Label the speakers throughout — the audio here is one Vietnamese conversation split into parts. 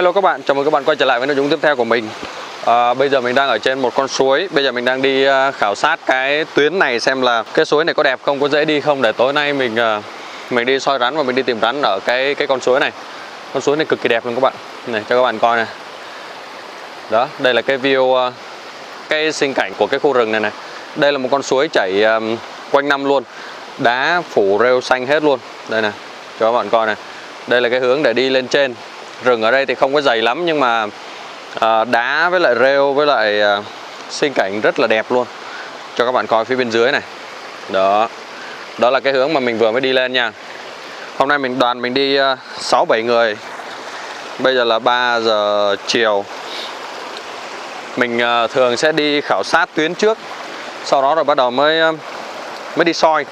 Speaker 1: Hello các bạn, chào mừng các bạn quay trở lại với nội dung tiếp theo của mình. Bây giờ mình đang ở trên một con suối. Bây giờ mình đang đi khảo sát cái tuyến này xem là cái suối này có đẹp không, có dễ đi không, để tối nay mình đi soi rắn và mình đi tìm rắn ở cái con suối này. Con suối này cực kỳ đẹp luôn các bạn. Này cho các bạn coi này. Đó, đây là cái view cái sinh cảnh của cái khu rừng này này. Đây là một con suối chảy quanh năm luôn. Đá phủ rêu xanh hết luôn. Đây này, cho các bạn coi này. Đây là cái hướng để đi lên trên. Rừng ở đây thì không có dày lắm, nhưng mà đá với lại rêu với lại sinh cảnh rất là đẹp luôn. Cho các bạn coi phía bên dưới này. Đó, đó là cái hướng mà mình vừa mới đi lên nha. Hôm nay đoàn mình đi 6-7 người. Bây giờ là 3 giờ chiều. Mình thường sẽ đi khảo sát tuyến trước, sau đó rồi bắt đầu mới đi soi.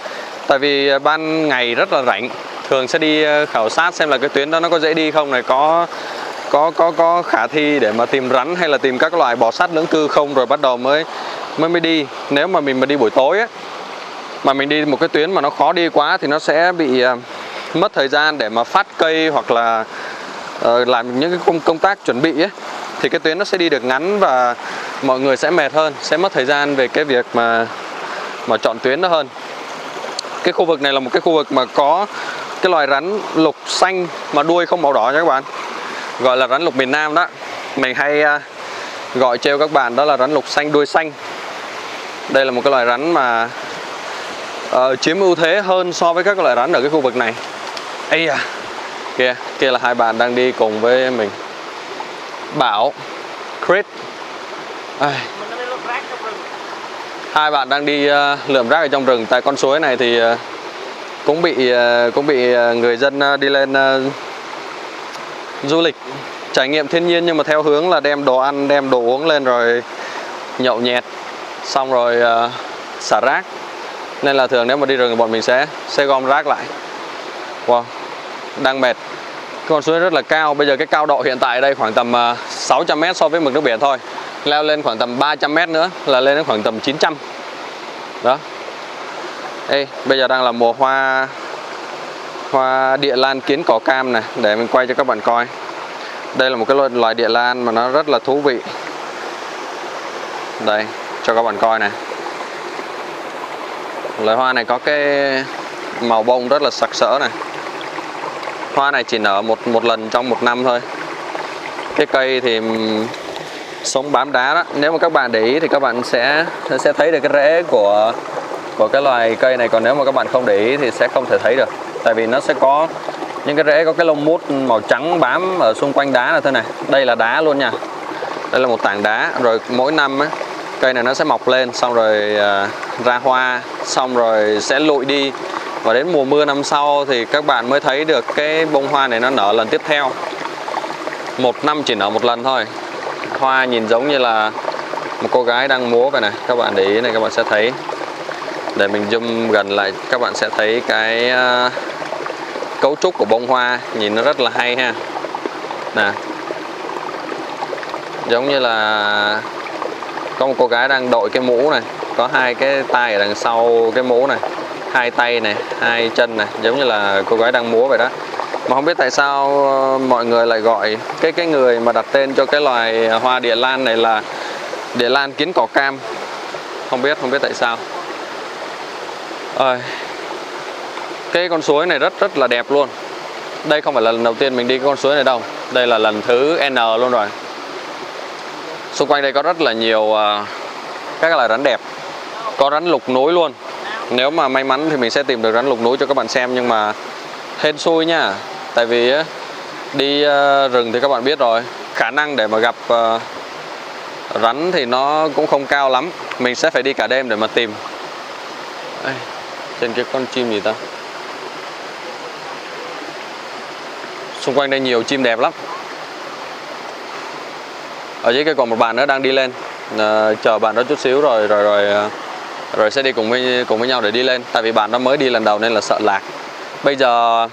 Speaker 1: Tại vì ban ngày rất là rảnh, thường sẽ đi khảo sát xem là cái tuyến đó nó có dễ đi không này, có khả thi để mà tìm rắn hay là tìm các loài bò sát lưỡng cư không, rồi bắt đầu mới đi. Nếu mà mình mà đi buổi tối á, mà mình đi một cái tuyến mà nó khó đi quá thì nó sẽ bị mất thời gian để mà phát cây hoặc là làm những cái công tác chuẩn bị ấy. Thì cái tuyến nó sẽ đi được ngắn và mọi người sẽ mệt hơn, sẽ mất thời gian về cái việc mà chọn tuyến đó hơn. Cái khu vực này là một cái khu vực mà có cái loài rắn lục xanh mà đuôi không màu đỏ nha các bạn, gọi là rắn lục miền Nam đó. Mình hay gọi trêu các bạn đó là rắn lục xanh đuôi xanh. Đây là một cái loài rắn mà chiếm ưu thế hơn so với các loài rắn ở cái khu vực này. Ây da, kia là hai bạn đang đi cùng với mình, Bảo, Chris. Hai bạn đang đi lượm rác ở trong rừng. Tại con suối này thì cũng bị người dân đi lên du lịch trải nghiệm thiên nhiên, nhưng mà theo hướng là đem đồ ăn, đem đồ uống lên rồi nhậu nhẹt, xong rồi xả rác. Nên là thường nếu mà đi rừng thì bọn mình sẽ gom rác lại. Wow, đang mệt. Con suối rất là cao. Bây giờ cái cao độ hiện tại ở đây khoảng tầm 600m so với mực nước biển thôi. Leo lên khoảng tầm 300m nữa là lên đến khoảng tầm 900. Đó. Ê, bây giờ đang là mùa hoa địa lan kiến cỏ cam này, để mình quay cho các bạn coi. Đây là một cái loài địa lan mà nó rất là thú vị. Đây, cho các bạn coi này. Loài hoa này có cái màu bông rất là sặc sỡ này. Hoa này chỉ nở một lần trong một năm thôi. Cái cây thì sống bám đá đó. Nếu mà các bạn để ý thì các bạn sẽ thấy được cái rễ của cái loài cây này. Còn nếu mà các bạn không để ý thì sẽ không thể thấy được. Tại vì nó sẽ có những cái rễ có cái lông mút màu trắng bám ở xung quanh đá là thế này. Đây là đá luôn nha. Đây là một tảng đá. Rồi mỗi năm ấy, cây này nó sẽ mọc lên, xong rồi ra hoa, xong rồi sẽ lụi đi. Và đến mùa mưa năm sau thì các bạn mới thấy được cái bông hoa này nó nở lần tiếp theo. Một năm chỉ nở một lần thôi. Hoa nhìn giống như là một cô gái đang múa vậy này. Các bạn để ý này, các bạn sẽ thấy. Để mình zoom gần lại, các bạn sẽ thấy cái cấu trúc của bông hoa. Nhìn nó rất là hay ha. Nè, giống như là có một cô gái đang đội cái mũ này. Có hai cái tay ở đằng sau cái mũ này, hai tay này, hai chân này, giống như là cô gái đang múa vậy đó. Mà không biết tại sao mọi người lại gọi cái người mà đặt tên cho cái loài hoa địa lan này là địa lan kiến cỏ cam. Không biết tại sao. Cái con suối này rất là đẹp luôn. Đây không phải là lần đầu tiên mình đi cái con suối này đâu. Đây là lần thứ N luôn rồi. Xung quanh đây có rất là nhiều các loài rắn đẹp. Có rắn lục núi luôn. Nếu mà may mắn thì mình sẽ tìm được rắn lục núi cho các bạn xem. Nhưng mà hên xui nha. Tại vì đi rừng thì các bạn biết rồi, khả năng để mà gặp rắn thì nó cũng không cao lắm. Mình sẽ phải đi cả đêm để mà tìm. Trên cái con chim gì ta. Xung quanh đây nhiều chim đẹp lắm. Ở dưới kia còn một bạn nữa đang đi lên. Chờ bạn đó chút xíu rồi sẽ đi cùng với nhau để đi lên. Tại vì bạn đó mới đi lần đầu nên là sợ lạc. Bây giờ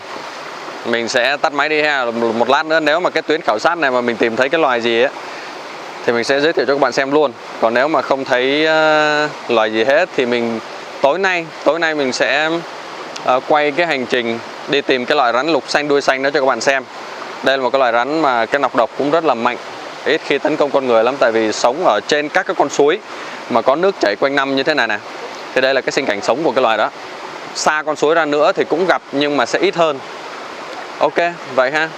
Speaker 1: mình sẽ tắt máy đi ha. Một lát nữa nếu mà cái tuyến khảo sát này mà mình tìm thấy cái loài gì ấy, thì mình sẽ giới thiệu cho các bạn xem luôn. Còn nếu mà không thấy loài gì hết thì tối nay mình sẽ quay cái hành trình đi tìm cái loài rắn lục xanh đuôi xanh đó cho các bạn xem. Đây là một cái loài rắn mà cái nọc độc cũng rất là mạnh, ít khi tấn công con người lắm, tại vì sống ở trên các cái con suối mà có nước chảy quanh năm như thế này nè. Thì đây là cái sinh cảnh sống của cái loài đó. Xa con suối ra nữa thì cũng gặp nhưng mà sẽ ít hơn. Ok, vậy ha.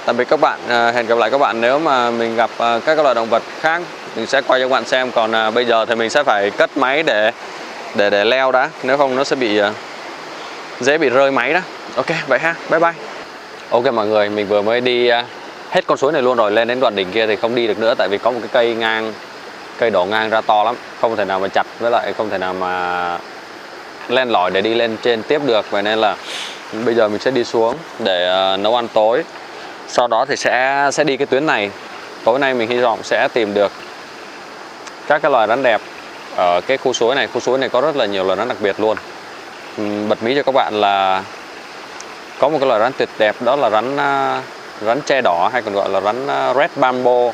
Speaker 1: Tạm biệt các bạn, hẹn gặp lại các bạn nếu mà mình gặp các cái loài động vật khác mình sẽ quay cho các bạn xem. Còn bây giờ thì mình sẽ phải cất máy để leo đã, nếu không nó sẽ bị dễ bị rơi máy đó. Ok, vậy ha, bye bye. Ok mọi người, mình vừa mới đi hết con suối này luôn rồi, lên đến đoạn đỉnh kia thì không đi được nữa, tại vì có một cái cây ngang, cây đổ ngang ra to lắm, không thể nào mà chặt, với lại không thể nào mà len lỏi để đi lên trên tiếp được. Vậy nên là bây giờ mình sẽ đi xuống để nấu ăn tối. Sau đó thì sẽ đi cái tuyến này. Tối nay mình hy vọng sẽ tìm được các cái loài rắn đẹp ở cái khu suối này. Khu suối này có rất là nhiều loài rắn đặc biệt luôn. Bật mí cho các bạn là có một cái loài rắn tuyệt đẹp, đó là rắn tre đỏ, hay còn gọi là rắn red bamboo.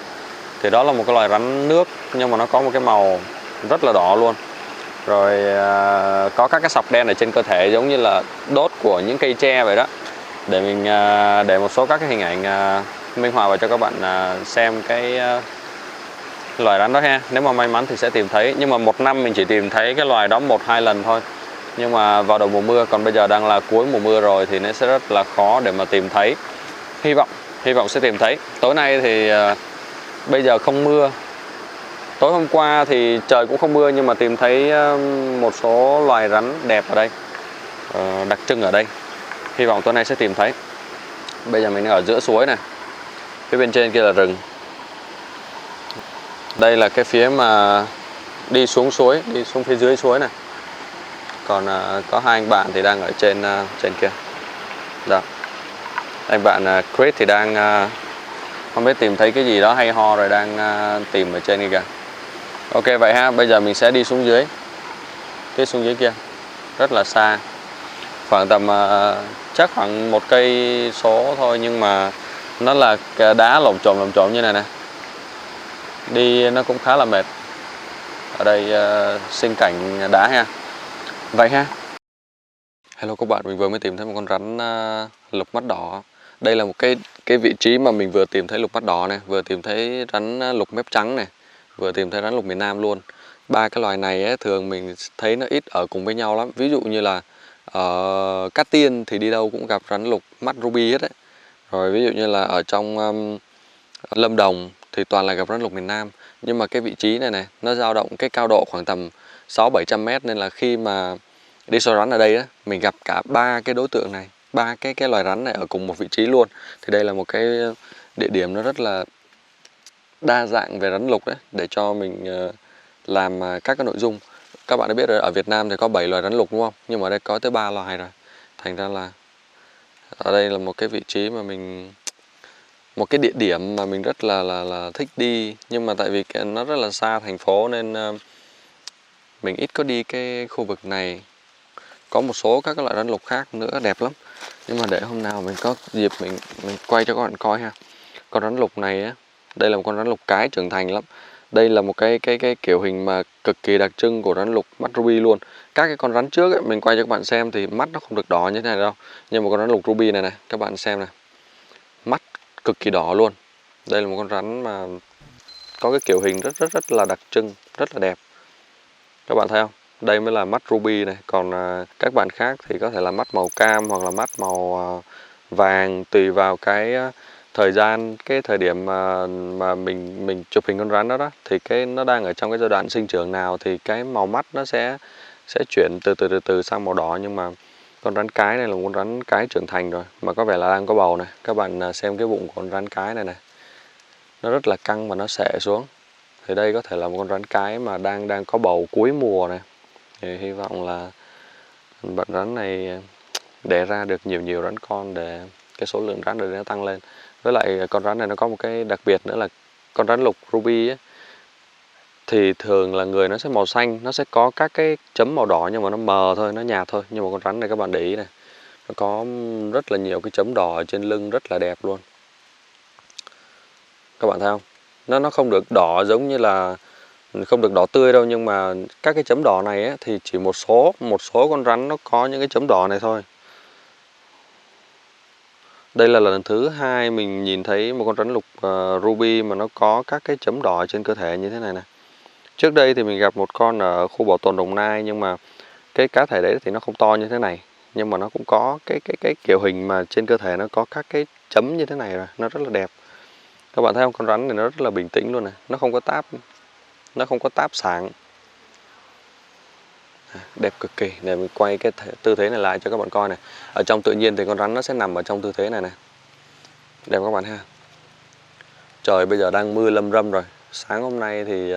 Speaker 1: Thì đó là một cái loài rắn nước nhưng mà nó có một cái màu rất là đỏ luôn. Rồi có các cái sọc đen ở trên cơ thể giống như là đốt của những cây tre vậy đó. Để mình để một số các cái hình ảnh minh họa vào cho các bạn xem cái loài rắn đó ha. Nếu mà may mắn thì sẽ tìm thấy, nhưng mà một năm mình chỉ tìm thấy cái loài đó 1-2 lần thôi. Nhưng mà vào đầu mùa mưa, còn bây giờ đang là cuối mùa mưa rồi thì nó sẽ rất là khó để mà tìm thấy. Hy vọng sẽ tìm thấy. Tối nay thì bây giờ không mưa. Tối hôm qua thì trời cũng không mưa, nhưng mà tìm thấy một số loài rắn đẹp ở đây, đặc trưng ở đây. Hy vọng tối nay sẽ tìm thấy. Bây giờ mình đang ở giữa suối này, phía bên trên kia là rừng. Đây là cái phía mà đi xuống suối, đi xuống phía dưới suối này. Còn có hai anh bạn thì đang ở trên kia. Đó. Anh bạn Chris thì đang không biết tìm thấy cái gì đó hay ho rồi, đang tìm ở trên kia kìa. Ok vậy ha, bây giờ mình sẽ đi xuống dưới. Cái xuống dưới kia rất là xa, khoảng tầm chắc khoảng 1 cây số thôi, nhưng mà nó là đá lổm chổm như này nè, đi nó cũng khá là mệt. Ở đây sinh cảnh đá ha. Vậy ha. Hello các bạn, mình vừa mới tìm thấy một con rắn lục mắt đỏ. Đây là một cái vị trí mà mình vừa tìm thấy lục mắt đỏ này, vừa tìm thấy rắn lục mép trắng này, vừa tìm thấy rắn lục miền Nam luôn. Ba cái loài này ấy, thường mình thấy nó ít ở cùng với nhau lắm. Ví dụ như là ở Cát Tiên thì đi đâu cũng gặp rắn lục mắt ruby hết ấy. Rồi ví dụ như là ở trong Lâm Đồng thì toàn là gặp rắn lục miền Nam. Nhưng mà cái vị trí này này nó dao động cái cao độ khoảng tầm 600-700 mét, nên là khi mà đi soi rắn ở đây á, mình gặp cả ba cái đối tượng này, ba cái loài rắn này ở cùng một vị trí luôn. Thì đây là một cái địa điểm nó rất là đa dạng về rắn lục đấy, để cho mình làm các cái nội dung. Các bạn đã biết rồi, ở Việt Nam thì có 7 loài rắn lục đúng không? Nhưng mà ở đây có tới 3 loài rồi. Thành ra là ở đây là một cái vị trí mà mình, một cái địa điểm mà mình rất là thích đi. Nhưng mà tại vì nó rất là xa thành phố nên mình ít có đi cái khu vực này. Có một số các loại rắn lục khác nữa đẹp lắm, nhưng mà để hôm nào mình có dịp mình quay cho các bạn coi ha. Con rắn lục này á, đây là một con rắn lục cái trưởng thành lắm. Đây là một cái kiểu hình mà cực kỳ đặc trưng của rắn lục mắt ruby luôn. Các cái con rắn trước ấy, mình quay cho các bạn xem thì mắt nó không được đỏ như thế này đâu. Nhưng mà con rắn lục ruby này này, các bạn xem này, mắt cực kỳ đỏ luôn. Đây là một con rắn mà có cái kiểu hình rất là đặc trưng, rất là đẹp. Các bạn thấy không? Đây mới là mắt ruby này, còn các bạn khác thì có thể là mắt màu cam hoặc là mắt màu vàng, tùy vào cái thời gian, cái thời điểm mà mình chụp hình con rắn đó đó, thì cái nó đang ở trong cái giai đoạn sinh trưởng nào thì cái màu mắt nó sẽ chuyển từ sang màu đỏ. Nhưng mà con rắn cái này là một con rắn cái trưởng thành rồi, mà có vẻ là đang có bầu này. Các bạn xem cái bụng của con rắn cái này này, nó rất là căng và nó xệ xuống. Thì đây có thể là một con rắn cái mà đang có bầu cuối mùa này. Thì hy vọng là bạn rắn này đẻ ra được nhiều rắn con để cái số lượng rắn nó tăng lên. Với lại con rắn này nó có một cái đặc biệt nữa là con rắn lục ruby ấy, thì thường là người nó sẽ màu xanh, nó sẽ có các cái chấm màu đỏ nhưng mà nó mờ thôi, nó nhạt thôi. Nhưng mà con rắn này các bạn để ý này, nó có rất là nhiều cái chấm đỏ ở trên lưng, rất là đẹp luôn. Các bạn thấy không? Nó không được đỏ giống như là, không được đỏ tươi đâu, nhưng mà các cái chấm đỏ này ấy, thì chỉ một số con rắn nó có những cái chấm đỏ này thôi. Đây là lần thứ hai mình nhìn thấy một con rắn lục ruby mà nó có các cái chấm đỏ trên cơ thể như thế này nè. Trước đây thì mình gặp một con ở khu bảo tồn Đồng Nai, nhưng mà cái cá thể đấy thì nó không to như thế này, nhưng mà nó cũng có cái kiểu hình mà trên cơ thể nó có các cái chấm như thế này rồi, nó rất là đẹp. Các bạn thấy không, con rắn này nó rất là bình tĩnh luôn này, nó không có táp sáng, đẹp cực kỳ. Để mình quay cái tư thế này lại cho các bạn coi này. Ở trong tự nhiên thì con rắn nó sẽ nằm ở trong tư thế này này, đẹp các bạn ha. Trời bây giờ đang mưa lâm râm rồi. Sáng hôm nay thì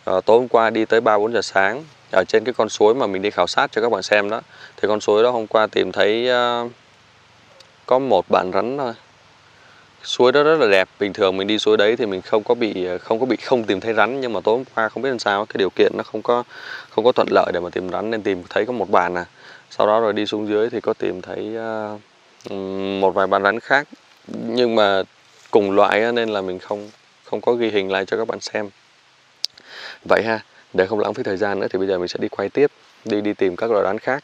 Speaker 1: tối hôm qua đi tới 3-4 giờ sáng ở trên cái con suối mà mình đi khảo sát cho các bạn xem đó, thì con suối đó hôm qua tìm thấy có một bạn rắn thôi. Suối đó rất là đẹp, bình thường mình đi suối đấy thì mình không tìm thấy rắn, nhưng mà tối hôm qua không biết làm sao cái điều kiện nó không có thuận lợi để mà tìm rắn, nên tìm thấy có một bạn à. Sau đó rồi đi xuống dưới thì có tìm thấy một vài bạn rắn khác, nhưng mà cùng loại nên là mình không có ghi hình lại cho các bạn xem. Vậy ha, để không lãng phí thời gian nữa thì bây giờ mình sẽ đi quay tiếp, đi tìm các loài rắn khác.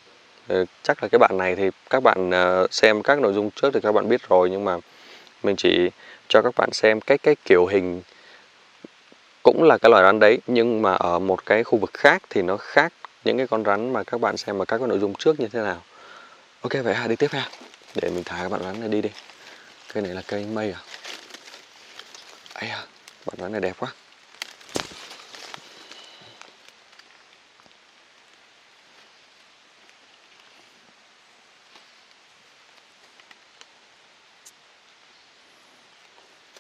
Speaker 1: Chắc là cái bạn này thì các bạn xem các nội dung trước thì các bạn biết rồi, nhưng mà mình chỉ cho các bạn xem cái kiểu hình cũng là cái loài rắn đấy, nhưng mà ở một cái khu vực khác thì nó khác những cái con rắn mà các bạn xem ở các cái nội dung trước như thế nào. Ok vậy ha, đi tiếp ha. Để mình thả các bạn rắn này đi. Cây này là cây mây à? Ấy à, bạn rắn này đẹp quá.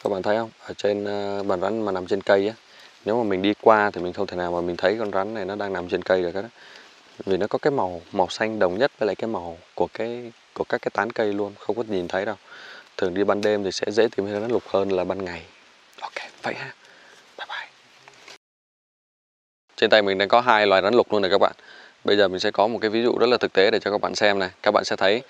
Speaker 1: Các bạn thấy không? Ở trên bàn rắn mà nằm trên cây á, nếu mà mình đi qua thì mình không thể nào mà mình thấy con rắn này nó đang nằm trên cây được hết á. Vì nó có cái màu xanh đồng nhất với lại cái màu của các cái tán cây luôn, không có nhìn thấy đâu. Thường đi ban đêm thì sẽ dễ tìm thấy rắn lục hơn là ban ngày. Ok, vậy ha. Bye bye. Trên tay mình đang có 2 loài rắn lục luôn này các bạn. Bây giờ mình sẽ có một cái ví dụ rất là thực tế để cho các bạn xem này. Các bạn sẽ thấy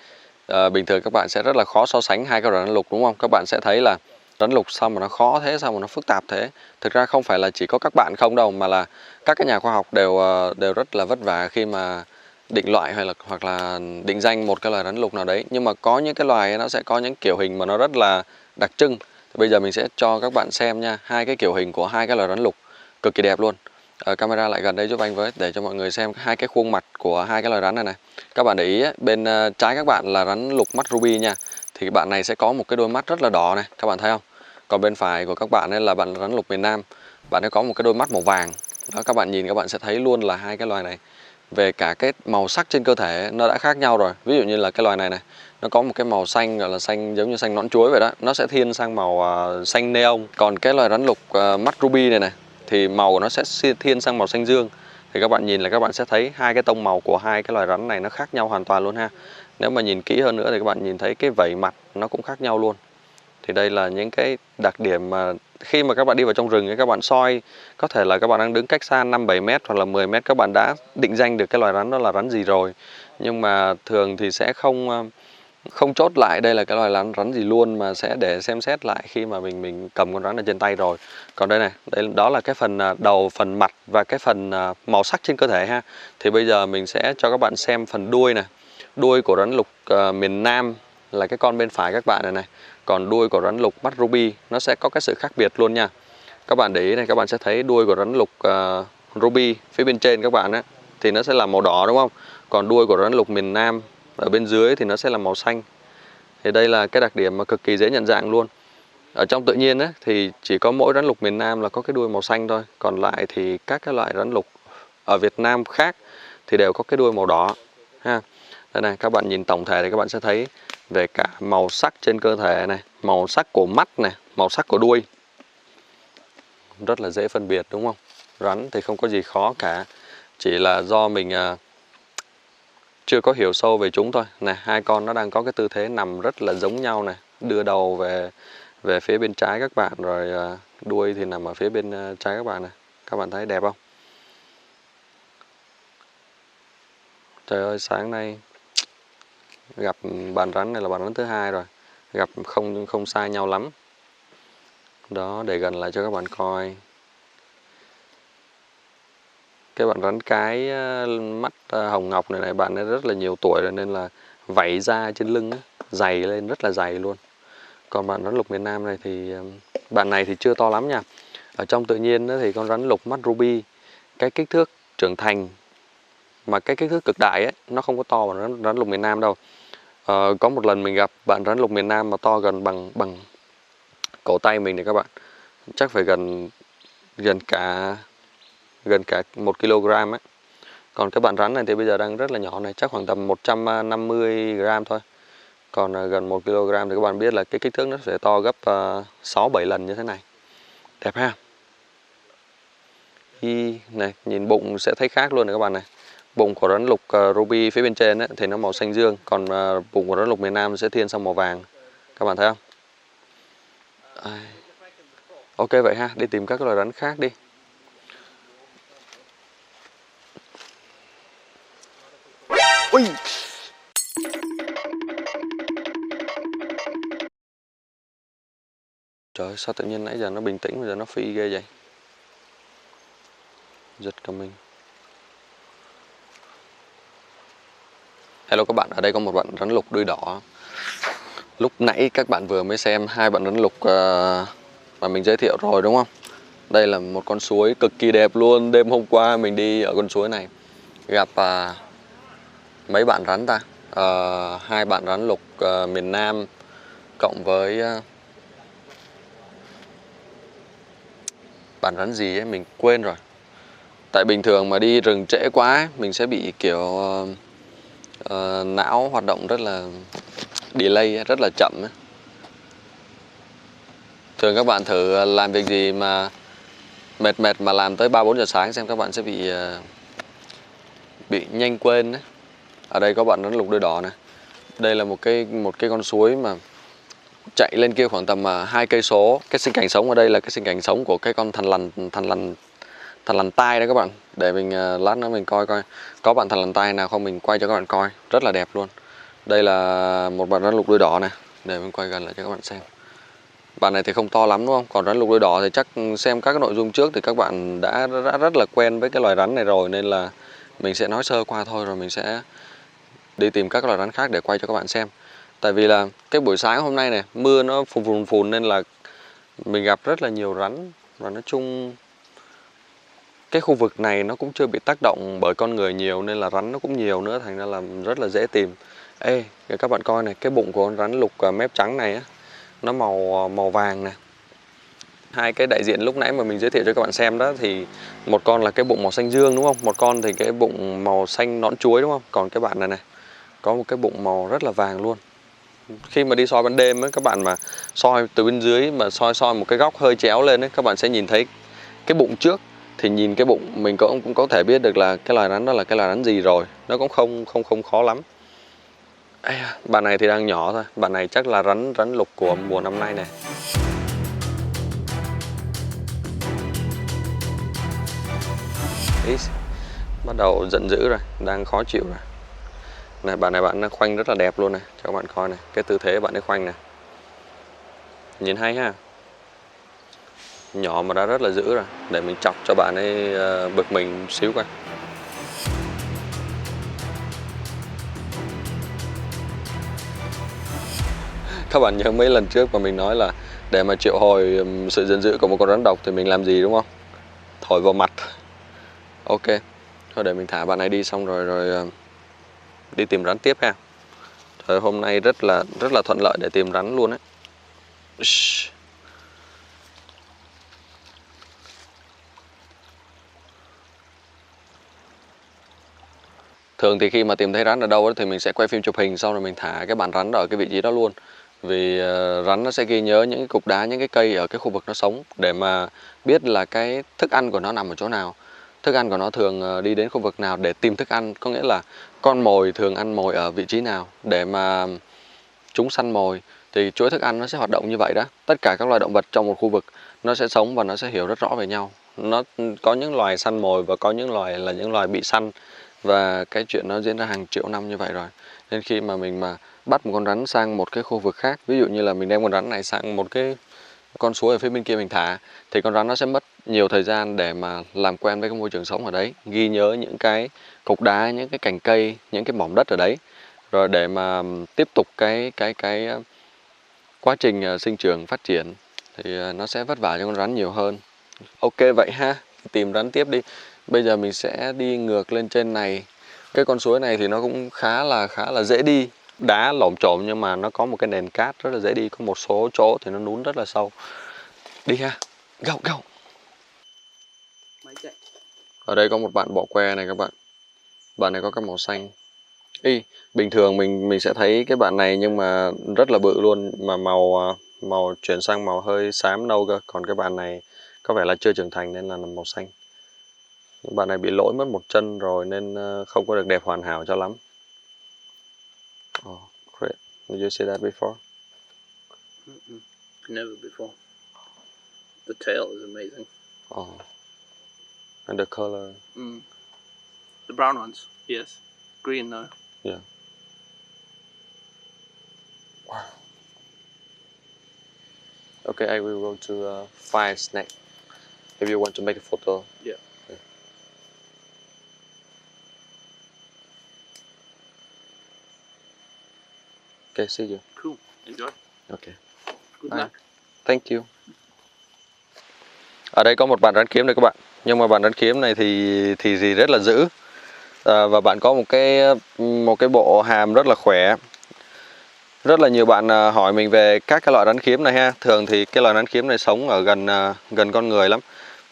Speaker 1: bình thường các bạn sẽ rất là khó so sánh hai cái loài rắn lục đúng không? Các bạn sẽ thấy là rắn lục sao mà nó khó thế, sao mà nó phức tạp thế. Thực ra không phải là chỉ có các bạn không đâu, mà là các cái nhà khoa học đều rất là vất vả khi mà định loại hoặc là định danh một cái loài rắn lục nào đấy. Nhưng mà có những cái loài nó sẽ có những kiểu hình mà nó rất là đặc trưng. Bây giờ mình sẽ cho các bạn xem nha, hai cái kiểu hình của hai cái loài rắn lục cực kỳ đẹp luôn. Camera lại gần đây giúp anh với, để cho mọi người xem hai cái khuôn mặt của hai cái loài rắn này này. Các bạn để ý bên trái các bạn là rắn lục mắt ruby nha, thì bạn này sẽ có một cái đôi mắt rất là đỏ này, các bạn thấy không? Còn bên phải của các bạn ấy là bạn rắn lục miền Nam, bạn ấy có một cái đôi mắt màu vàng. Đó, các bạn nhìn các bạn sẽ thấy luôn là hai cái loài này về cả cái màu sắc trên cơ thể nó đã khác nhau rồi. Ví dụ như là cái loài này này, nó có một cái màu xanh gọi là xanh giống như xanh nõn chuối vậy đó, nó sẽ thiên sang màu xanh neon. Còn cái loài rắn lục mắt ruby này này thì màu của nó sẽ thiên sang màu xanh dương. Thì các bạn nhìn là các bạn sẽ thấy hai cái tông màu của hai cái loài rắn này nó khác nhau hoàn toàn luôn ha. Nếu mà nhìn kỹ hơn nữa thì các bạn nhìn thấy cái vảy mặt nó cũng khác nhau luôn. Thì đây là những cái đặc điểm mà khi mà các bạn đi vào trong rừng, các bạn soi, có thể là các bạn đang đứng cách xa 5-7 mét hoặc là 10 mét, các bạn đã định danh được cái loài rắn đó là rắn gì rồi. Nhưng mà thường thì sẽ không chốt lại đây là cái loài rắn gì luôn, mà sẽ để xem xét lại khi mà mình cầm con rắn ở trên tay rồi. Còn đây này, đó là cái phần đầu, phần mặt và cái phần màu sắc trên cơ thể ha. Thì bây giờ mình sẽ cho các bạn xem phần đuôi này. Đuôi của rắn lục miền Nam là cái con bên phải các bạn này này. Còn đuôi của rắn lục mắt ruby nó sẽ có cái sự khác biệt luôn nha. Các bạn để ý này, các bạn sẽ thấy đuôi của rắn lục ruby phía bên trên các bạn á thì nó sẽ là màu đỏ đúng không? Còn đuôi của rắn lục miền Nam ở bên dưới thì nó sẽ là màu xanh. Thì đây là cái đặc điểm mà cực kỳ dễ nhận dạng luôn. Ở trong tự nhiên á, thì chỉ có mỗi rắn lục miền Nam là có cái đuôi màu xanh thôi. Còn lại thì các cái loại rắn lục ở Việt Nam khác thì đều có cái đuôi màu đỏ ha. Đây này, các bạn nhìn tổng thể thì các bạn sẽ thấy về cả màu sắc trên cơ thể này, màu sắc của mắt này, màu sắc của đuôi. Rất là dễ phân biệt đúng không? Rắn thì không có gì khó cả. Chỉ là do mình chưa có hiểu sâu về chúng thôi. Này, hai con nó đang có cái tư thế nằm rất là giống nhau này, đưa đầu về phía bên trái các bạn, rồi đuôi thì nằm ở phía bên trái các bạn này. Các bạn thấy đẹp không? Trời ơi, sáng nay gặp bạn rắn này là bạn rắn thứ hai rồi, gặp không xa nhau lắm. Đó, để gần lại cho các bạn coi. Cái bạn rắn cái mắt hồng ngọc này bạn ấy rất là nhiều tuổi rồi, nên là vảy da trên lưng á, dày lên, rất là dày luôn. Còn bạn rắn lục miền Nam này thì bạn này thì chưa to lắm nha. Ở trong tự nhiên thì con rắn lục mắt ruby cái kích thước trưởng thành mà cái kích thước cực đại ấy, nó không có to bằng rắn lục miền Nam đâu. Có một lần mình gặp bạn rắn lục miền Nam mà to gần bằng cổ tay mình này các bạn, chắc phải gần cả 1 kg ấy. Còn cái bạn rắn này thì bây giờ đang rất là nhỏ này, chắc khoảng tầm 150 gram thôi. Còn gần 1 kg thì các bạn biết là cái kích thước nó sẽ to gấp 6-7 lần như thế này. Đẹp ha. Này, nhìn bụng sẽ thấy khác luôn này các bạn này. Bụng của rắn lục ruby phía bên trên ấy, thì nó màu xanh dương, còn bụng của rắn lục miền Nam sẽ thiên sang màu vàng. Các bạn thấy không? Ok vậy ha, đi tìm các loài rắn khác đi. Ui! Trời ơi, sao tự nhiên nãy giờ nó bình tĩnh, bây giờ nó phi ghê vậy? Giật cả mình. Hello các bạn, ở đây có một bạn rắn lục đuôi đỏ. Lúc nãy các bạn vừa mới xem 2 bạn rắn lục mà mình giới thiệu rồi đúng không? Đây là một con suối cực kỳ đẹp luôn. Đêm hôm qua mình đi ở con suối này gặp mấy bạn rắn ta? 2 bạn rắn lục miền Nam cộng với bạn rắn gì ấy mình quên rồi. Tại bình thường mà đi rừng trễ quá ấy, mình sẽ bị kiểu não hoạt động rất là delay ấy, rất là chậm ấy. Thường các bạn thử làm việc gì mà mệt mà làm tới 3-4 giờ sáng xem các bạn sẽ bị nhanh quên ấy. Ở đây có bạn rắn lục đuôi đỏ này. Đây là một cái con suối mà chạy lên kia khoảng tầm 2 cây số. Cái sinh cảnh sống ở đây là cái sinh cảnh sống của cái con thằn lằn tai đó các bạn. Để mình lát nữa mình coi có bạn thằn lằn tai nào không mình quay cho các bạn coi. Rất là đẹp luôn. Đây là một bạn rắn lục đuôi đỏ này. Để mình quay gần lại cho các bạn xem. Bạn này thì không to lắm đúng không? Còn rắn lục đuôi đỏ thì chắc xem các cái nội dung trước thì các bạn đã rất là quen với cái loài rắn này rồi, nên là mình sẽ nói sơ qua thôi rồi mình sẽ đi tìm các loài rắn khác để quay cho các bạn xem. Tại vì là cái buổi sáng hôm nay này mưa nó phùn nên là mình gặp rất là nhiều rắn, và nói chung cái khu vực này nó cũng chưa bị tác động bởi con người nhiều nên là rắn nó cũng nhiều nữa, thành ra là rất là dễ tìm. Ê, các bạn coi này, cái bụng của con rắn lục mép trắng này á, nó màu vàng nè. 2 cái đại diện lúc nãy mà mình giới thiệu cho các bạn xem đó thì một con là cái bụng màu xanh dương đúng không? Một con thì cái bụng màu xanh nõn chuối đúng không? Còn cái bạn này này có một cái bụng màu rất là vàng luôn. Khi mà đi soi ban đêm ấy, các bạn mà soi từ bên dưới mà soi một cái góc hơi chéo lên ấy, các bạn sẽ nhìn thấy cái bụng trước, thì nhìn cái bụng mình cũng có thể biết được là cái loài rắn đó là cái loài rắn gì rồi. Nó cũng không khó lắm. Bạn này thì đang nhỏ thôi. Bạn này chắc là rắn lục của mùa năm nay này. Bắt đầu giận dữ rồi, đang khó chịu rồi. Này, bạn này bạn khoanh rất là đẹp luôn này, cho các bạn coi này, cái tư thế bạn ấy khoanh này. Nhìn hay ha. Nhỏ mà đã rất là dữ rồi, để mình chọc cho bạn ấy bực mình một xíu coi. Các bạn nhớ mấy lần trước mà mình nói là để mà triệu hồi sự giận dữ của một con rắn độc thì mình làm gì đúng không? Thổi vào mặt. Ok, thôi để mình thả bạn ấy đi xong rồi đi tìm rắn tiếp ha. Trời, hôm nay rất là thuận lợi để tìm rắn luôn ấy. Thường thì khi mà tìm thấy rắn ở đâu ấy, thì mình sẽ quay phim chụp hình xong rồi mình thả cái bạn rắn ở cái vị trí đó luôn. Vì rắn nó sẽ ghi nhớ những cái cục đá, những cái cây ở cái khu vực nó sống để mà biết là cái thức ăn của nó nằm ở chỗ nào. Thức ăn của nó thường đi đến khu vực nào để tìm thức ăn. Có nghĩa là con mồi thường ăn mồi ở vị trí nào để mà chúng săn mồi. Thì chuỗi thức ăn nó sẽ hoạt động như vậy đó. Tất cả các loài động vật trong một khu vực nó sẽ sống và nó sẽ hiểu rất rõ về nhau. Nó có những loài săn mồi và có những loài là những loài bị săn. Và cái chuyện nó diễn ra hàng triệu năm như vậy rồi. Nên khi mà mình mà bắt một con rắn sang một cái khu vực khác, ví dụ như là mình đem con rắn này sang một cái con suối ở phía bên kia mình thả, thì con rắn nó sẽ mất nhiều thời gian để mà làm quen với cái môi trường sống ở đấy, ghi nhớ những cái cục đá, những cái cành cây, những cái mỏm đất ở đấy. Rồi để mà tiếp tục cái quá trình sinh trưởng phát triển thì nó sẽ vất vả cho con rắn nhiều hơn. Ok vậy ha, tìm rắn tiếp đi. Bây giờ mình sẽ đi ngược lên trên này. Cái con suối này thì nó cũng khá là dễ đi. Đá lởm chởm nhưng mà nó có một cái nền cát rất là dễ đi. Có một số chỗ thì nó lún rất là sâu. Đi ha, go go. Ở đây có một bạn bọ que này các bạn. Bạn này có cái màu xanh. Bình thường mình sẽ thấy cái bạn này nhưng mà rất là bự luôn, mà màu chuyển sang màu hơi xám nâu cơ. Còn cái bạn này có vẻ là chưa trưởng thành nên là màu xanh. Bạn này bị lỗi mất một chân rồi nên không có được đẹp hoàn hảo cho lắm. Oh, great. Did you see that before?
Speaker 2: Never before. The tail is amazing.
Speaker 1: Oh. And the color.
Speaker 2: The brown ones, yes. Green though.
Speaker 1: Yeah. Wow. Okay, I will go to fire snake. If you want to make a photo.
Speaker 2: Yeah.
Speaker 1: Okay, see you.
Speaker 2: Cool. Enjoy.
Speaker 1: Okay.
Speaker 2: Good
Speaker 1: Bye.
Speaker 2: luck.
Speaker 1: Thank you. Ở đây có một bạn rắn kiếm đây các bạn. Nhưng mà bạn rắn kiếm này thì rất là dữ. Và bạn có một cái bộ hàm rất là khỏe. Rất là nhiều bạn hỏi mình về các cái loại rắn kiếm này ha. Thường thì cái loại rắn kiếm này sống ở gần con người lắm.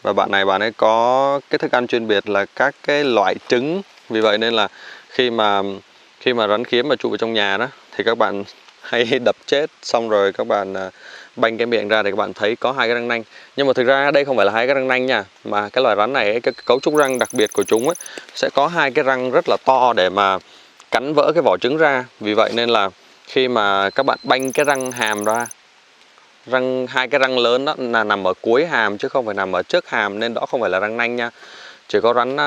Speaker 1: Và bạn ấy có cái thức ăn chuyên biệt là các cái loại trứng. Vì vậy nên là khi mà rắn kiếm mà chui vào trong nhà đó thì các bạn hay đập chết, xong rồi các bạn banh cái miệng ra để các bạn thấy có hai cái răng nanh. Nhưng mà thực ra đây không phải là hai cái răng nanh nha, mà cái loài rắn này cái cấu trúc răng đặc biệt của chúng ấy, sẽ có hai cái răng rất là to để mà cắn vỡ cái vỏ trứng ra. Vì vậy nên là khi mà các bạn banh cái răng hàm ra, hai cái răng lớn đó là nằm ở cuối hàm chứ không phải nằm ở trước hàm, nên đó không phải là răng nanh nha. Chỉ có rắn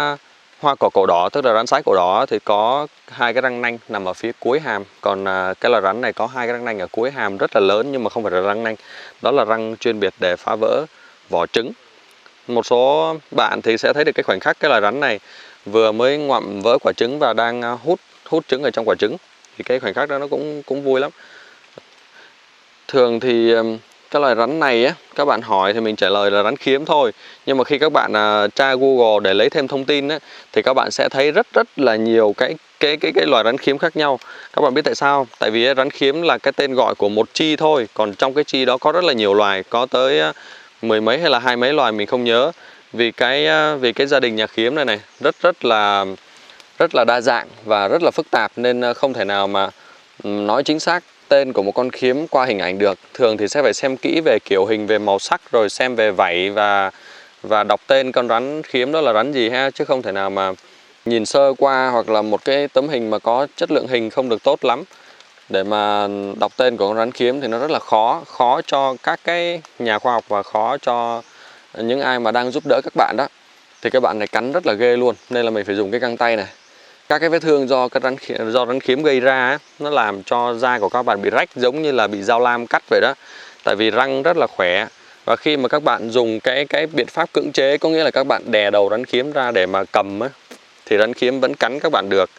Speaker 1: hoa cỏ cổ đỏ, tức là rắn sái cổ đỏ thì có hai cái răng nanh nằm ở phía cuối hàm. Còn cái loài rắn này có hai cái răng nanh ở cuối hàm rất là lớn nhưng mà không phải là răng nanh. Đó là răng chuyên biệt để phá vỡ vỏ trứng. Một số bạn thì sẽ thấy được cái khoảnh khắc cái loài rắn này vừa mới ngoạm vỡ quả trứng và đang hút trứng ở trong quả trứng. Thì cái khoảnh khắc đó nó cũng vui lắm. Thường thì cái loài rắn này á, các bạn hỏi thì mình trả lời là rắn kiếm thôi. Nhưng mà khi các bạn tra Google để lấy thêm thông tin á, thì các bạn sẽ thấy rất là nhiều cái loài rắn kiếm khác nhau. Các bạn biết tại sao? Tại vì rắn kiếm là cái tên gọi của một chi thôi. Còn trong cái chi đó có rất là nhiều loài, có tới mười mấy hay là 20 mấy loài mình không nhớ. Vì cái gia đình nhà kiếm này rất là đa dạng và rất là phức tạp, nên không thể nào mà nói chính xác tên của một con kiếm qua hình ảnh được. Thường thì sẽ phải xem kỹ về kiểu hình, về màu sắc, rồi xem về vảy và đọc tên con rắn kiếm đó là rắn gì ha, chứ không thể nào mà nhìn sơ qua hoặc là một cái tấm hình mà có chất lượng hình không được tốt lắm để mà đọc tên của con rắn kiếm thì nó rất là khó cho các cái nhà khoa học và khó cho những ai mà đang giúp đỡ các bạn đó. Thì các bạn này cắn rất là ghê luôn, nên là mình phải dùng cái găng tay này. Các cái vết thương do rắn kiếm gây ra ấy, nó làm cho da của các bạn bị rách giống như là bị dao lam cắt vậy đó. Tại vì răng rất là khỏe. Và khi mà các bạn dùng cái biện pháp cưỡng chế, có nghĩa là các bạn đè đầu rắn kiếm ra để mà cầm ấy, thì rắn kiếm vẫn cắn các bạn được.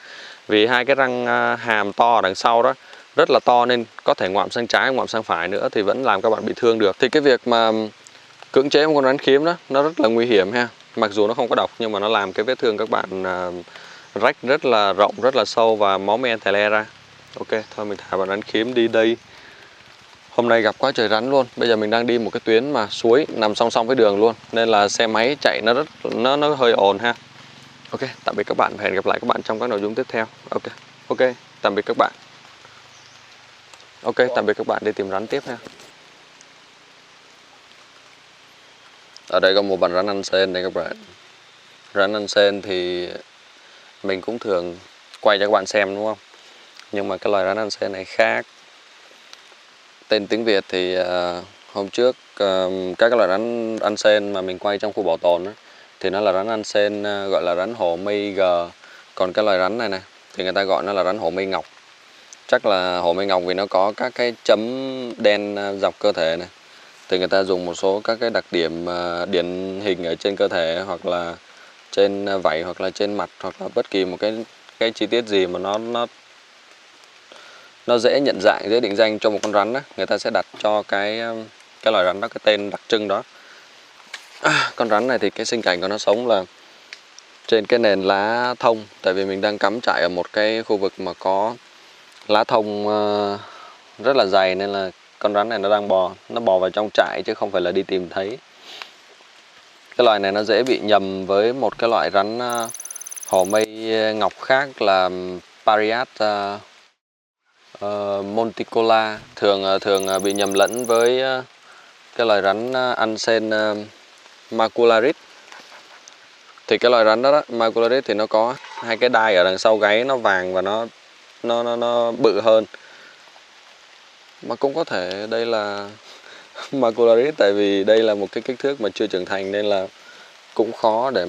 Speaker 1: Vì hai cái răng hàm to ở đằng sau đó rất là to, nên có thể ngoạm sang trái, ngoạm sang phải nữa thì vẫn làm các bạn bị thương được. Thì cái việc mà cưỡng chế một con rắn kiếm đó nó rất là nguy hiểm ha. Mặc dù nó không có độc nhưng mà nó làm cái vết thương các bạn rách rất là rộng, rất là sâu và máu me thè le ra. Ok, thôi mình thả bạn rắn kiếm đi đây. Hôm nay gặp quá trời rắn luôn. Bây giờ mình đang đi một cái tuyến mà suối nằm song song với đường luôn, nên là xe máy chạy nó hơi ồn ha. Ok, tạm biệt các bạn và hẹn gặp lại các bạn trong các nội dung tiếp theo. Ok, tạm biệt các bạn. Ok, tạm biệt các bạn, đi tìm rắn tiếp ha. Ở đây có một bạn rắn ăn sen đây các bạn. Rắn ăn sen thì mình cũng thường quay cho các bạn xem đúng không? Nhưng mà cái loài rắn ăn sen này khác. Tên tiếng Việt thì hôm trước các cái loài rắn ăn sen mà mình quay trong khu bảo tồn đó, thì nó là rắn ăn sen gọi là rắn hổ mây gờ. Còn cái loài rắn này thì người ta gọi nó là rắn hổ mây ngọc. Chắc là hổ mây ngọc vì nó có các cái chấm đen dọc cơ thể này. Thì người ta dùng một số các cái đặc điểm điển hình ở trên cơ thể, hoặc là trên vảy, hoặc là trên mặt, hoặc là bất kỳ một cái chi tiết gì mà nó dễ nhận dạng, dễ định danh cho một con rắn đó, người ta sẽ đặt cho cái loài rắn đó cái tên đặc trưng đó. Con rắn này thì cái sinh cảnh của nó sống là trên cái nền lá thông, tại vì mình đang cắm trại ở một cái khu vực mà có lá thông rất là dày, nên là con rắn này nó đang bò vào trong trại chứ không phải là đi tìm thấy. Cái loài này nó dễ bị nhầm với một cái loại rắn hổ mây ngọc khác là Pariat monticola, thường bị nhầm lẫn với cái loài rắn ăn sen Macularis. Thì cái loài rắn đó, Macularis thì nó có hai cái đai ở đằng sau gáy, nó vàng và nó bự hơn. Mà cũng có thể đây là Macularis, tại vì đây là một cái kích thước mà chưa trưởng thành nên là cũng khó để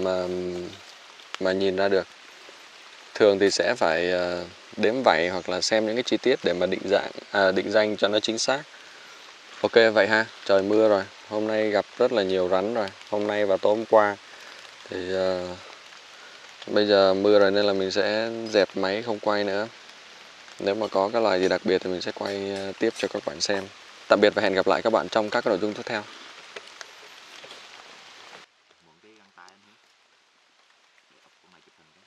Speaker 1: mà nhìn ra được. Thường thì sẽ phải đếm vảy hoặc là xem những cái chi tiết để mà định danh cho nó chính xác. Ok vậy ha, trời mưa rồi, hôm nay gặp rất là nhiều rắn rồi, hôm nay và tối hôm qua. Thì bây giờ mưa rồi nên là mình sẽ dẹp máy không quay nữa. Nếu mà có cái loài gì đặc biệt thì mình sẽ quay tiếp cho các bạn xem. Tạm biệt và hẹn gặp lại các bạn trong các nội dung tiếp theo.